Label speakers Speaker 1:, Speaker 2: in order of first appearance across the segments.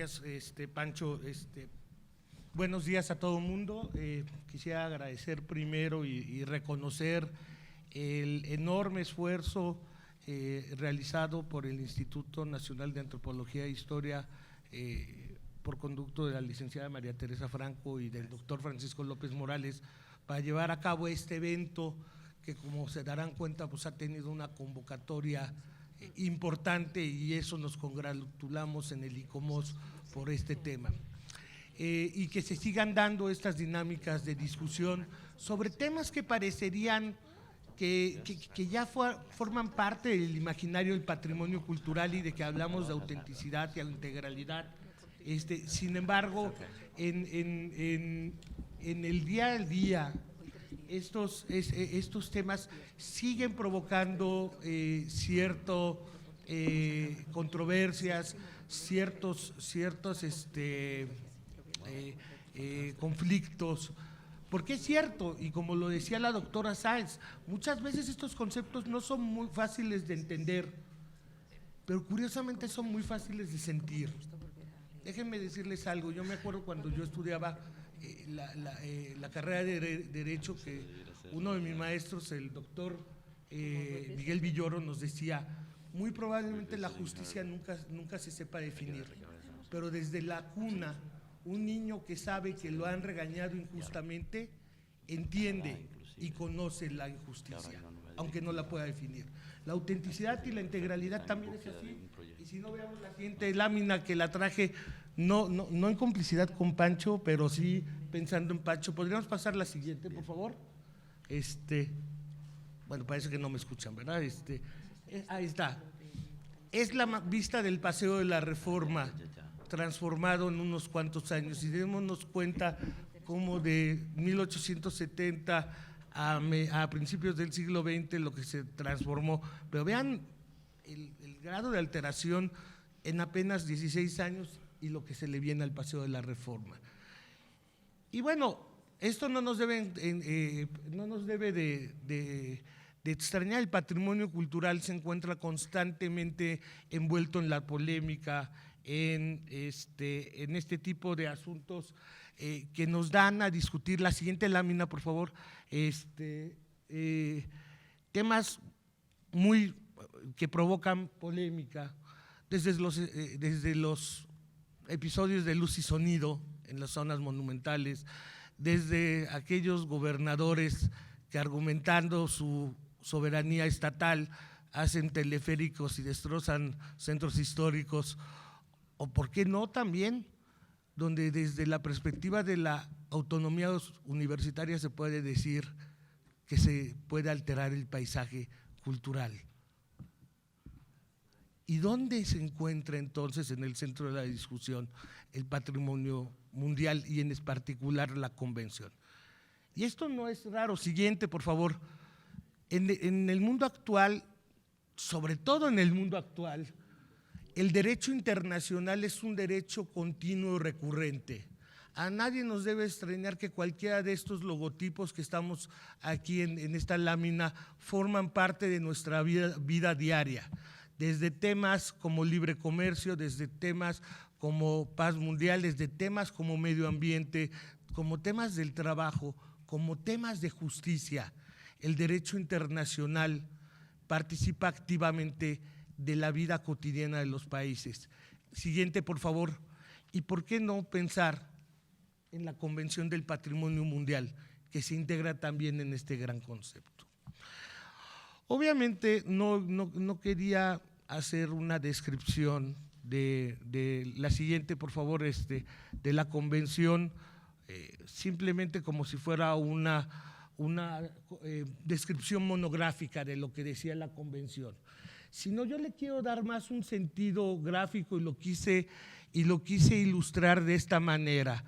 Speaker 1: Gracias, Pancho. Buenos días a todo el mundo. Quisiera agradecer primero y reconocer el enorme esfuerzo realizado por el Instituto Nacional de Antropología e Historia por conducto de la licenciada María Teresa Franco y del doctor Francisco López Morales para llevar a cabo este evento que, como se darán cuenta, pues ha tenido una convocatoria importante, y eso nos congratulamos en el ICOMOS por este tema. Y que se sigan dando estas dinámicas de discusión sobre temas que parecerían que ya forman parte del imaginario del patrimonio cultural y de que hablamos de autenticidad y integralidad. Sin embargo, en el día a día, estos temas siguen provocando controversias, ciertos conflictos, porque es cierto, y como lo decía la doctora Sáenz, muchas veces estos conceptos no son muy fáciles de entender, pero curiosamente son muy fáciles de sentir. Déjenme decirles algo. Yo me acuerdo cuando yo estudiaba la carrera de Derecho, que uno de mis maestros, el doctor Miguel Villoro, nos decía: muy probablemente la justicia nunca se sepa definir, pero desde la cuna, un niño que sabe que lo han regañado injustamente entiende y conoce la injusticia, aunque no la pueda definir. La autenticidad y la integralidad también es así. Y si no, veamos la siguiente lámina que la traje, no en complicidad con Pancho, pero sí pensando en Pancho. ¿Podríamos pasar la siguiente, por favor? Bueno, parece que no me escuchan, ¿verdad? Ahí está. Es la vista del Paseo de la Reforma, transformado en unos cuantos años, y démonos cuenta cómo de 1870 a principios del siglo XX lo que se transformó, pero vean el grado de alteración en apenas 16 años y lo que se le viene al Paseo de la Reforma. Y bueno, esto no nos debe de extrañar. El patrimonio cultural se encuentra constantemente envuelto en la polémica, en este tipo de asuntos que nos dan a discutir. La siguiente lámina, por favor. Temas que provocan polémica, desde los episodios de luz y sonido en las zonas monumentales, desde aquellos gobernadores que, argumentando su soberanía estatal, hacen teleféricos y destrozan centros históricos, o por qué no también donde desde la perspectiva de la autonomía universitaria se puede decir que se puede alterar el paisaje cultural. ¿Y dónde se encuentra entonces en el centro de la discusión el patrimonio mundial y en particular la convención? Y esto no es raro. Siguiente, por favor. En el mundo actual, sobre todo en el mundo actual, el derecho internacional es un derecho continuo y recurrente. A nadie nos debe extrañar que cualquiera de estos logotipos que estamos aquí en esta lámina forman parte de nuestra vida diaria, desde temas como libre comercio, desde temas como paz mundial, desde temas como medio ambiente, como temas del trabajo, como temas de justicia. El derecho internacional participa activamente de la vida cotidiana de los países. Siguiente, por favor. ¿Y por qué no pensar en la Convención del Patrimonio Mundial, que se integra también en este gran concepto? Obviamente no quería hacer una descripción de la siguiente, por favor, de la convención, simplemente como si fuera una descripción monográfica de lo que decía la convención, sino yo le quiero dar más un sentido gráfico, y lo quise ilustrar de esta manera,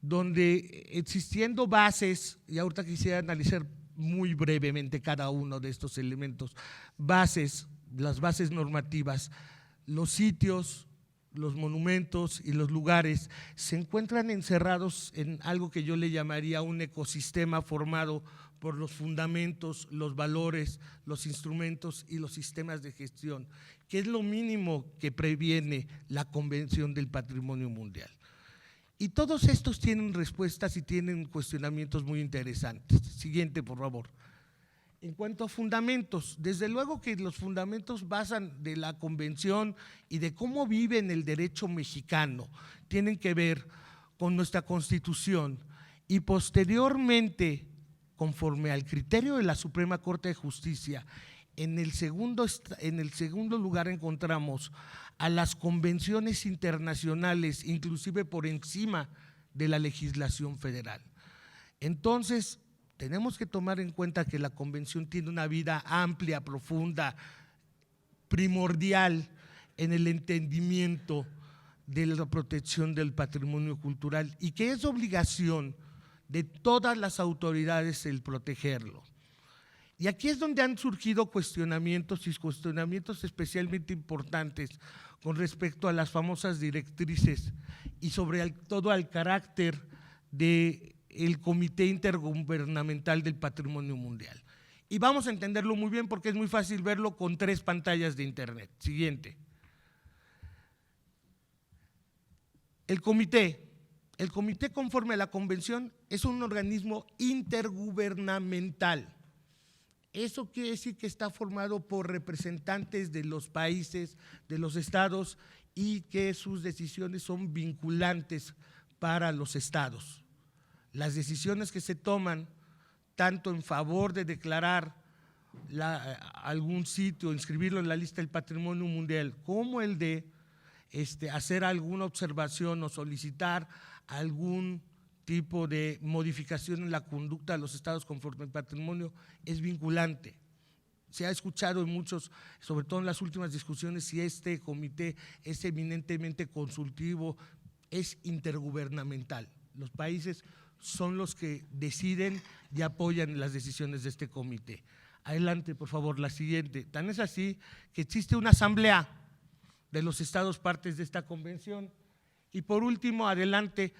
Speaker 1: donde existiendo bases, y ahorita quisiera analizar muy brevemente cada uno de estos elementos, las bases normativas, los sitios los monumentos y los lugares se encuentran encerrados en algo que yo le llamaría un ecosistema formado por los fundamentos, los valores, los instrumentos y los sistemas de gestión, que es lo mínimo que previene la Convención del Patrimonio Mundial. Y todos estos tienen respuestas y tienen cuestionamientos muy interesantes. Siguiente, por favor. En cuanto a fundamentos, desde luego que los fundamentos basan de la Convención y de cómo vive en el derecho mexicano, tienen que ver con nuestra Constitución y posteriormente, conforme al criterio de la Suprema Corte de Justicia, en el segundo lugar encontramos a las convenciones internacionales, inclusive por encima de la legislación federal. Entonces, tenemos que tomar en cuenta que la Convención tiene una vida amplia, profunda, primordial en el entendimiento de la protección del patrimonio cultural y que es obligación de todas las autoridades el protegerlo. Y aquí es donde han surgido cuestionamientos y cuestionamientos especialmente importantes con respecto a las famosas directrices y sobre todo al carácter del Comité Intergubernamental del Patrimonio Mundial. Y vamos a entenderlo muy bien porque es muy fácil verlo con 3 pantallas de internet. Siguiente. El comité conforme a la Convención es un organismo intergubernamental. Eso quiere decir que está formado por representantes de los países, de los estados y que sus decisiones son vinculantes para los estados. Las decisiones que se toman, tanto en favor de declarar algún sitio, inscribirlo en la lista del Patrimonio Mundial, como el de hacer alguna observación o solicitar algún tipo de modificación en la conducta de los estados conforme al patrimonio, es vinculante. Se ha escuchado en muchos, sobre todo en las últimas discusiones, si este comité es eminentemente consultivo, es intergubernamental. Los países son los que deciden y apoyan las decisiones de este comité. Adelante, por favor, la siguiente. Tan es así que existe una asamblea de los estados partes de esta convención. Y por último, adelante,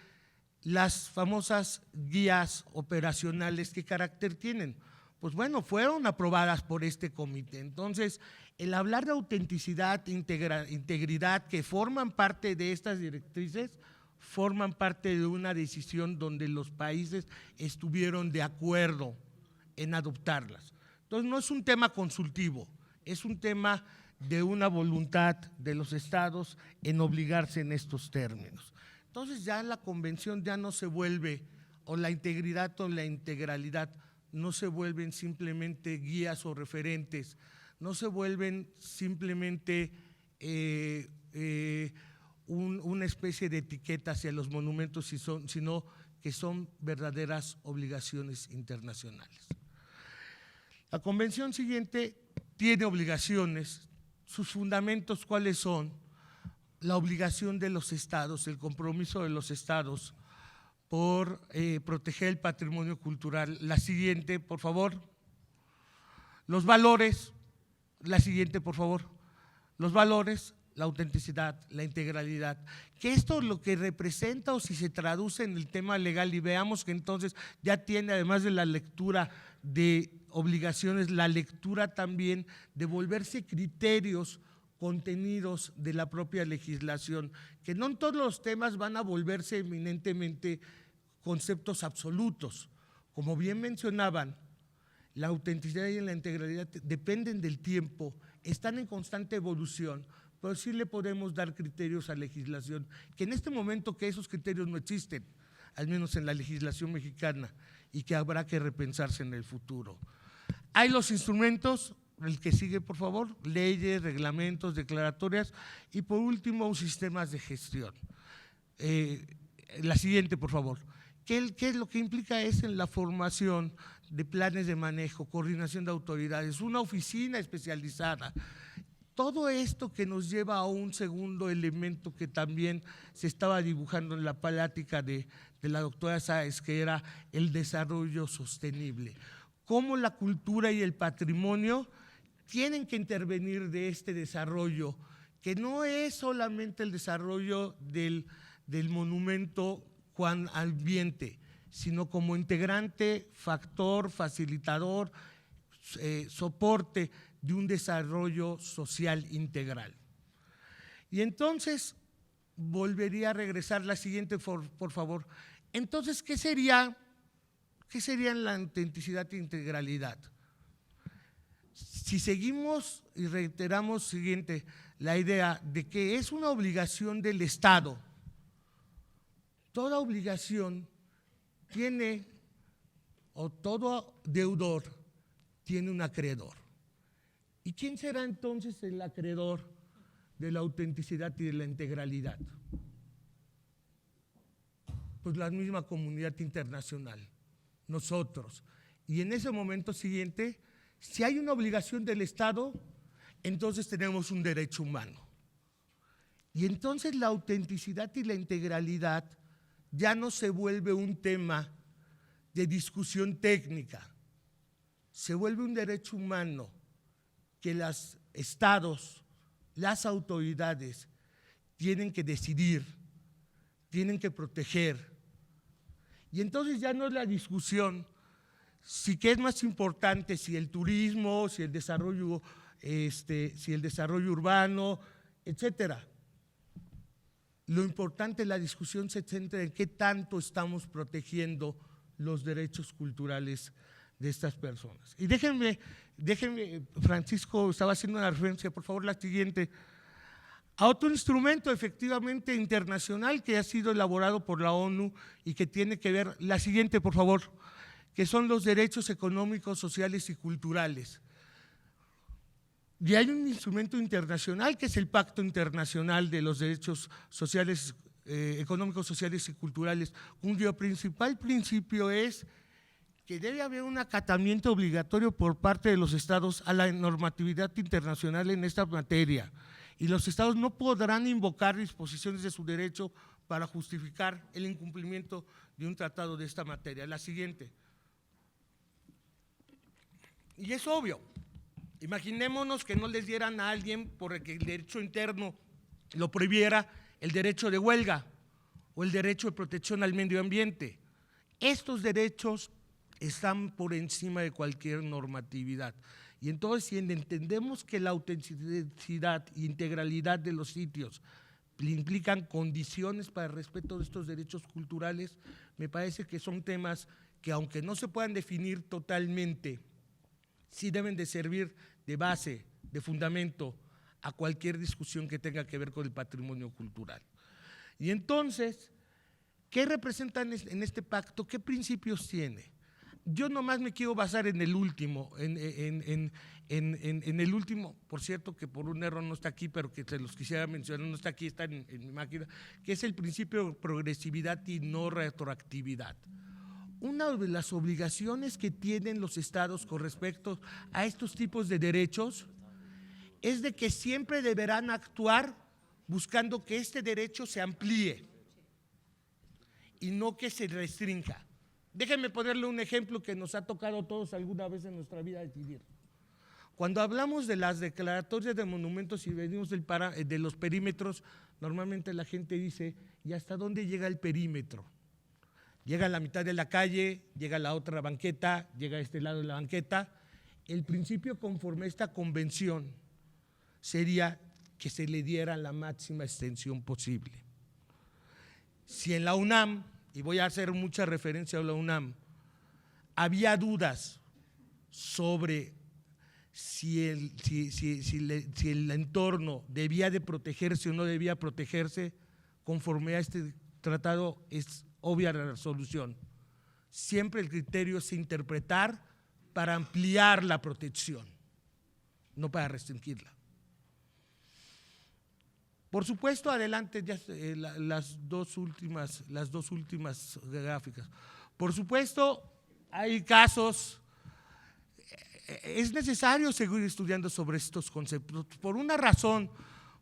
Speaker 1: las famosas guías operacionales, ¿qué carácter tienen? Pues bueno, fueron aprobadas por este comité. Entonces, el hablar de autenticidad, integridad, que forman parte de estas directrices, forman parte de una decisión donde los países estuvieron de acuerdo en adoptarlas. Entonces, no es un tema consultivo, es un tema de una voluntad de los estados en obligarse en estos términos. Entonces ya la convención ya no se vuelve, o la integridad o la integralidad no se vuelven simplemente guías o referentes, no se vuelven simplemente una especie de etiqueta hacia los monumentos, sino que son verdaderas obligaciones internacionales. La convención siguiente tiene obligaciones. Sus fundamentos, ¿cuáles son? La obligación de los estados, el compromiso de los estados por proteger el patrimonio cultural. La siguiente, por favor. Los valores. La siguiente, por favor. Los valores, la autenticidad, la integralidad. Que esto lo que representa, o si se traduce en el tema legal, y veamos que entonces ya tiene, además de la lectura de obligaciones, la lectura también de volverse criterios, contenidos de la propia legislación, que no en todos los temas van a volverse eminentemente conceptos absolutos. Como bien mencionaban, la autenticidad y la integralidad dependen del tiempo, están en constante evolución, pero sí le podemos dar criterios a la legislación, que en este momento que esos criterios no existen, al menos en la legislación mexicana, y que habrá que repensarse en el futuro. Hay los instrumentos, el que sigue, por favor, leyes, reglamentos, declaratorias y por último, sistemas de gestión. La siguiente, por favor. ¿Qué es lo que implica? Es en la formación de planes de manejo, coordinación de autoridades, una oficina especializada. Todo esto que nos lleva a un segundo elemento que también se estaba dibujando en la plática de la doctora Sáez, que era el desarrollo sostenible. Cómo la cultura y el patrimonio tienen que intervenir de este desarrollo que no es solamente el desarrollo del monumento cuan ambiente, sino como integrante, factor, facilitador, soporte de un desarrollo social integral. Y entonces, volvería a regresar la siguiente, por favor. Entonces, ¿qué serían la autenticidad e integralidad? Si seguimos y reiteramos siguiente, la idea de que es una obligación del Estado, toda obligación tiene, o todo deudor tiene un acreedor. ¿Y quién será entonces el acreedor de la autenticidad y de la integralidad? Pues la misma comunidad internacional, nosotros. Y en ese momento siguiente, si hay una obligación del Estado, entonces tenemos un derecho humano. Y entonces la autenticidad y la integralidad ya no se vuelve un tema de discusión técnica, se vuelve un derecho humano que los estados, las autoridades tienen que decidir, tienen que proteger. Y entonces ya no es la discusión si qué es más importante, si el turismo, si el desarrollo urbano, etcétera. Lo importante, la discusión se centra en qué tanto estamos protegiendo los derechos culturales de estas personas. Y déjenme, Francisco estaba haciendo una referencia, por favor, la siguiente, a otro instrumento efectivamente internacional que ha sido elaborado por la ONU y que tiene que ver, la siguiente, por favor, que son los derechos económicos, sociales y culturales. Y hay un instrumento internacional que es el Pacto Internacional de los Derechos Sociales, Económicos, Sociales y Culturales, cuyo principal principio es que debe haber un acatamiento obligatorio por parte de los estados a la normatividad internacional en esta materia, y los estados no podrán invocar disposiciones de su derecho para justificar el incumplimiento de un tratado de esta materia. La siguiente. Y es obvio. Imaginémonos que no les dieran a alguien, porque el derecho interno lo prohibiera, el derecho de huelga o el derecho de protección al medio ambiente. Estos derechos están por encima de cualquier normatividad. Y entonces, si entendemos que la autenticidad e integralidad de los sitios implican condiciones para el respeto de estos derechos culturales, me parece que son temas que, aunque no se puedan definir totalmente, sí deben de servir de base, de fundamento a cualquier discusión que tenga que ver con el patrimonio cultural. Y entonces, ¿qué representan en este pacto? ¿Qué principios tiene? Yo nomás me quiero basar en el último, en el último, por cierto, que por un error no está aquí, pero que se los quisiera mencionar, no está aquí, está en mi máquina, que es el principio de progresividad y no retroactividad. Una de las obligaciones que tienen los estados con respecto a estos tipos de derechos es de que siempre deberán actuar buscando que este derecho se amplíe y no que se restrinja. Déjenme ponerle un ejemplo que nos ha tocado a todos alguna vez en nuestra vida decidir. Cuando hablamos de las declaratorias de monumentos y venimos de los perímetros, normalmente la gente dice, ¿y hasta dónde llega el perímetro? Llega a la mitad de la calle, llega a la otra banqueta, llega a este lado de la banqueta. El principio conforme a esta convención sería que se le diera la máxima extensión posible. Si en la UNAM, y voy a hacer mucha referencia a la UNAM, había dudas sobre si el entorno debía de protegerse o no debía protegerse, conforme a este tratado es obvia la solución. Siempre el criterio es interpretar para ampliar la protección, no para restringirla. Por supuesto, adelante ya las dos últimas gráficas. Por supuesto, hay casos, es necesario seguir estudiando sobre estos conceptos por una razón,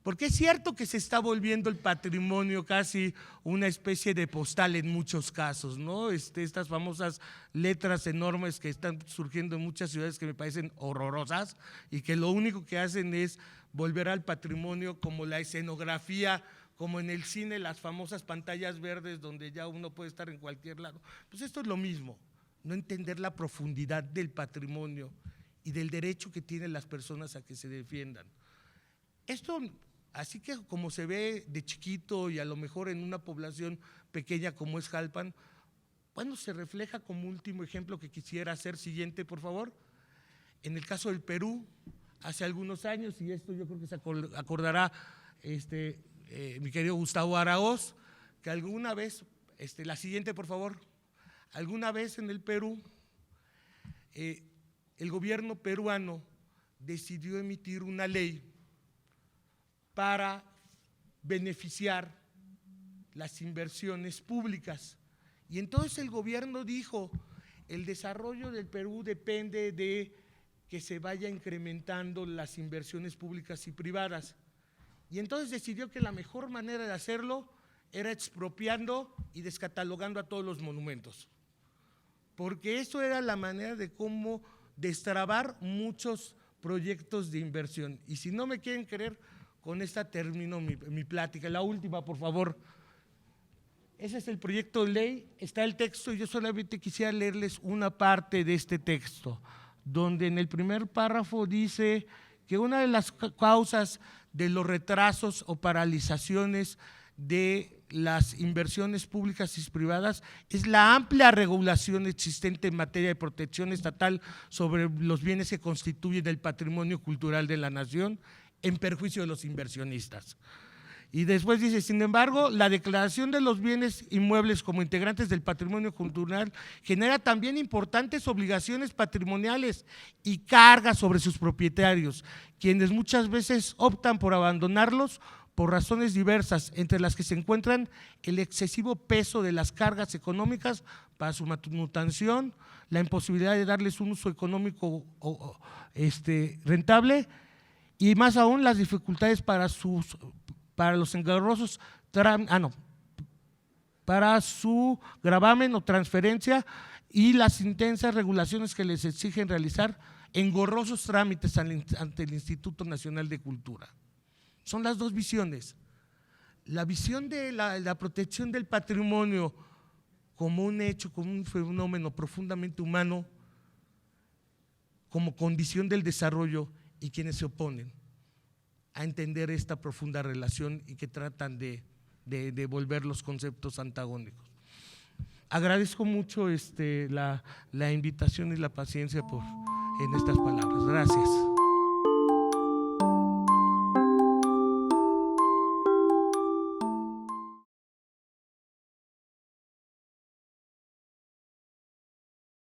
Speaker 1: porque es cierto que se está volviendo el patrimonio casi una especie de postal en muchos casos, ¿no? Estas famosas letras enormes que están surgiendo en muchas ciudades que me parecen horrorosas y que lo único que hacen es volver al patrimonio como la escenografía, como en el cine las famosas pantallas verdes donde ya uno puede estar en cualquier lado. Pues esto es lo mismo, no entender la profundidad del patrimonio y del derecho que tienen las personas a que se defiendan. Esto, así que como se ve de chiquito y a lo mejor en una población pequeña como es Jalpan, bueno, se refleja como último ejemplo que quisiera hacer. Siguiente, por favor. En el caso del Perú, hace algunos años, y esto yo creo que se acordará mi querido Gustavo Araoz, que alguna vez, la siguiente por favor, alguna vez en el Perú, el gobierno peruano decidió emitir una ley para beneficiar las inversiones públicas. Y entonces el gobierno dijo, el desarrollo del Perú depende de que se vaya incrementando las inversiones públicas y privadas. Y entonces decidió que la mejor manera de hacerlo era expropiando y descatalogando a todos los monumentos, porque eso era la manera de cómo destrabar muchos proyectos de inversión. Y si no me quieren creer, con esta termino mi plática. La última, por favor. Ese es el proyecto de ley, está el texto y yo solamente quisiera leerles una parte de este texto, donde en el primer párrafo dice que una de las causas de los retrasos o paralizaciones de las inversiones públicas y privadas es la amplia regulación existente en materia de protección estatal sobre los bienes que constituyen el patrimonio cultural de la nación en perjuicio de los inversionistas. Y después dice, sin embargo, la declaración de los bienes inmuebles como integrantes del patrimonio cultural genera también importantes obligaciones patrimoniales y cargas sobre sus propietarios, quienes muchas veces optan por abandonarlos por razones diversas, entre las que se encuentran el excesivo peso de las cargas económicas para su manutención, la imposibilidad de darles un uso económico rentable y más aún las dificultades para los engorrosos para su gravamen o transferencia y las intensas regulaciones que les exigen realizar engorrosos trámites ante el Instituto Nacional de Cultura. Son las dos visiones. La visión de la protección del patrimonio como un hecho, como un fenómeno profundamente humano, como condición del desarrollo, y quienes se oponen a entender esta profunda relación y que tratan de volver los conceptos antagónicos. Agradezco mucho la invitación y la paciencia en estas palabras. Gracias.